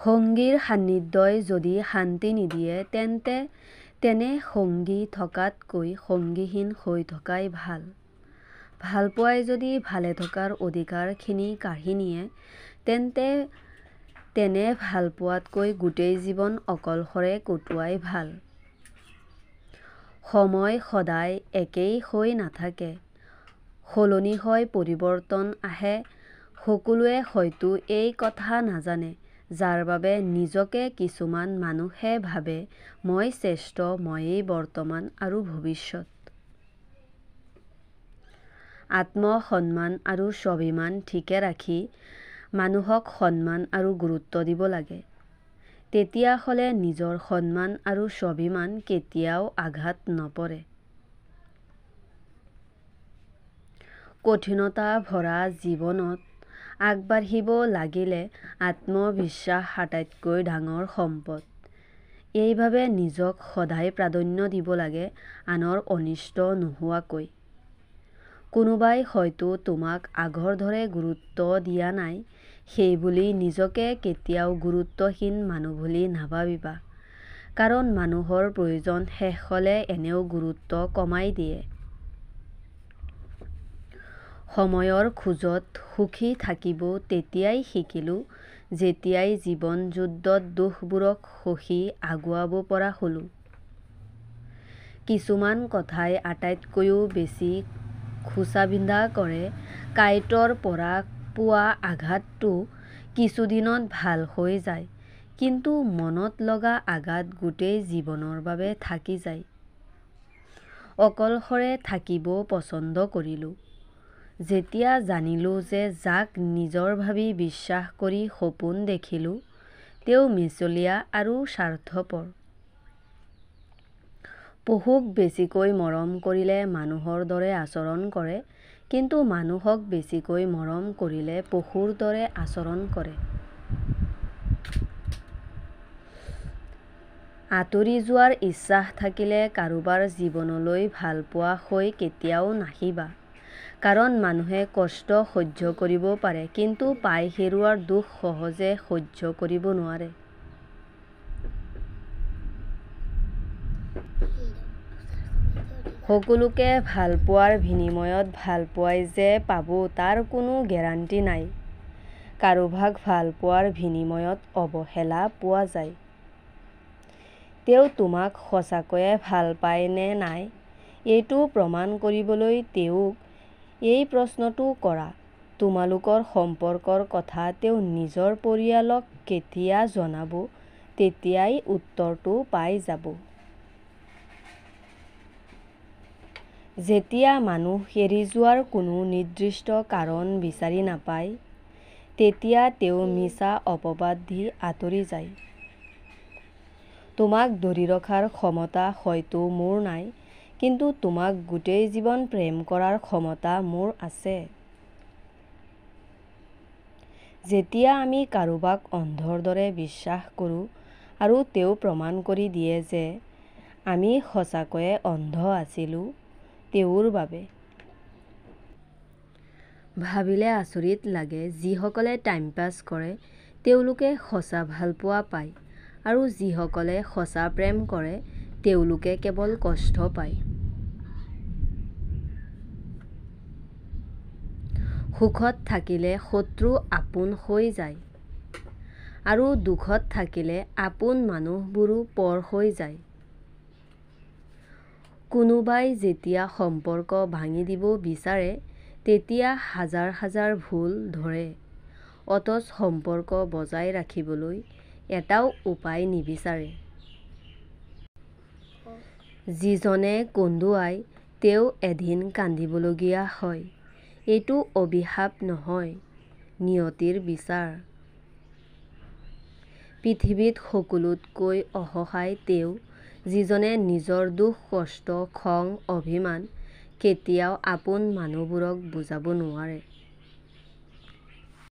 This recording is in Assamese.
সংগীৰ সান্নিধ্যই যদি শান্তি নিদিয়ে তেনে সংগী থকাতকৈ সংগীহীন হৈ থকাই ভাল। ভালপোৱাই যদি ভালে থকাৰ অধিকাৰখিনি কাঢ়ি নিয়ে তেনে ভালপোৱাতকৈ গোটেই জীৱন অকলশৰে কটোৱাই ভাল। সময় সদায় একেই হৈ নাথাকে, সলনি হয়, পৰিৱৰ্তন আহে। সকলোৱে হয়তো এই কথা নাজানে, যাৰ বাবে নিজকে কিছুমান মানুহে ভাবে মই শ্ৰেষ্ঠ, ময়েই বৰ্তমান আৰু ভৱিষ্যত। আত্মসন্মান আৰু স্বাভিমান ঠিকে ৰাখি মানুহক সন্মান আৰু গুৰুত্ব দিব লাগে। তেতিয়া হ'লে নিজৰ সন্মান আৰু স্বাভিমান কেতিয়াও আঘাত নপৰে। কঠিনতা ভৰা জীৱনত আগবাঢ়িব লাগিলে আত্মবিশ্বাস আটাইতকৈ ডাঙৰ সম্পদ। এইবাবে নিজক সদায় প্ৰাধান্য দিব লাগে, আনৰ অনিষ্ট নোহোৱাকৈ। কোনোবাই হয়তো তোমাক আগৰ দৰে গুৰুত্ব দিয়া নাই, সেইবুলি নিজকে কেতিয়াও গুৰুত্বহীন মানুহ বুলি নাভাবিবা। কাৰণ মানুহৰ প্ৰয়োজন শেষ হ'লে এনেও গুৰুত্ব কমাই দিয়ে। সময়ৰ খোজত সুখী থাকিব তেতিয়াই শিকিলোঁ, যেতিয়াই জীৱন যুদ্ধত দুখবোৰক সহি আগুৱাব পৰা হ'লোঁ। কিছুমান কথাই আটাইতকৈও বেছি খোঁচাবিন্ধা কৰে। কাঁইটৰ পৰা পোৱা আঘাতটো কিছুদিনত ভাল হৈ যায়, কিন্তু মনত লগা আঘাত গোটেই জীৱনৰ বাবে থাকি যায়। অকলশৰে থাকিব পছন্দ কৰিলোঁ, যেতিয়া জানিলোঁ যে যাক নিজৰ ভাবি বিশ্বাস কৰি সপোন দেখিলোঁ, তেওঁ মিছলীয়া আৰু স্বাৰ্থপৰ। পশুক বেছিকৈ মৰম কৰিলে মানুহৰ দৰে আচৰণ কৰে, কিন্তু মানুহক বেছিকৈ মৰম কৰিলে পশুৰ দৰে আচৰণ কৰে। আঁতৰি যোৱাৰ ইচ্ছা থাকিলে কাৰোবাৰ জীৱনলৈ ভালপোৱা হৈ কেতিয়াও নাহিবা। কাৰণ মানুহে কষ্ট সহ্য কৰিব পাৰে, কিন্তু পাই হেৰুৱাৰ দুখ সহজে সহ্য কৰিব নোৱাৰে। সকলোকে ভালপোৱাৰ বিনিময়ত ভালপোৱাই যে পাব তাৰ কোনো গেৰাণ্টি নাই। কাৰোবাক ভালপোৱাৰ বিনিময়ত অৱহেলা পোৱা যায়। তেওঁ তোমাক সঁচাকৈয়ে ভাল পায় নে নাই, এইটো প্ৰমাণ কৰিবলৈ তেওঁক এই প্ৰশ্নটো কৰা। তোমালোকৰ সম্পৰ্কৰ কথা তেওঁ নিজৰ পৰিয়ালক কেতিয়া জনাব, তেতিয়াই উত্তৰটো পাই যাব। যেতিয়া মানুহ এৰি যোৱাৰ কোনো নিৰ্দিষ্ট কাৰণ বিচাৰি নাপায়, তেতিয়া তেওঁ মিছা অপবাদ দি আঁতৰি যায়। তোমাক ধৰি ৰখাৰ ক্ষমতা হয়তো মোৰ নাই, কিন্তু তোমাক গোটেই জীৱন প্ৰেম কৰাৰ ক্ষমতা মোৰ আছে। যেতিয়া আমি কাৰোবাক অন্ধৰ দৰে বিশ্বাস কৰোঁ আৰু তেওঁ প্ৰমাণ কৰি দিয়ে যে আমি সঁচাকৈয়ে অন্ধ আছিলোঁ, তেওঁৰ বাবে। ভাবিলে আচৰিত লাগে, যিসকলে টাইম পাছ কৰে তেওঁলোকে সঁচা ভালপোৱা পায়, আৰু যিসকলে সঁচা প্ৰেম কৰে তেওঁলোকে কেৱল কষ্ট পায়। সুখত থাকিলে শত্ৰু আপোন হৈ যায়, আৰু দুখত থাকিলে আপোন মানুহবোৰো পৰ হৈ যায়। কোনোবাই যেতিয়া সম্পৰ্ক ভাঙি দিব বিচাৰে তেতিয়া হাজাৰ হাজাৰ ভুল ধৰে, অথচ সম্পৰ্ক বজাই ৰাখিবলৈ এটাও উপায় নিবিচাৰে। যিজনে কন্দুৱায় তেওঁ এদিন কান্দিবলগীয়া হয়। এইটো অভিশাপ নহয়, নিয়তিৰ বিচাৰ। পৃথিৱীত সকলোতকৈ অসহায় তেওঁ, যিজনে নিজৰ দুখ, কষ্ট, খং, অভিমান কেতিয়াও আপোন মানুহবোৰক বুজাব নোৱাৰে।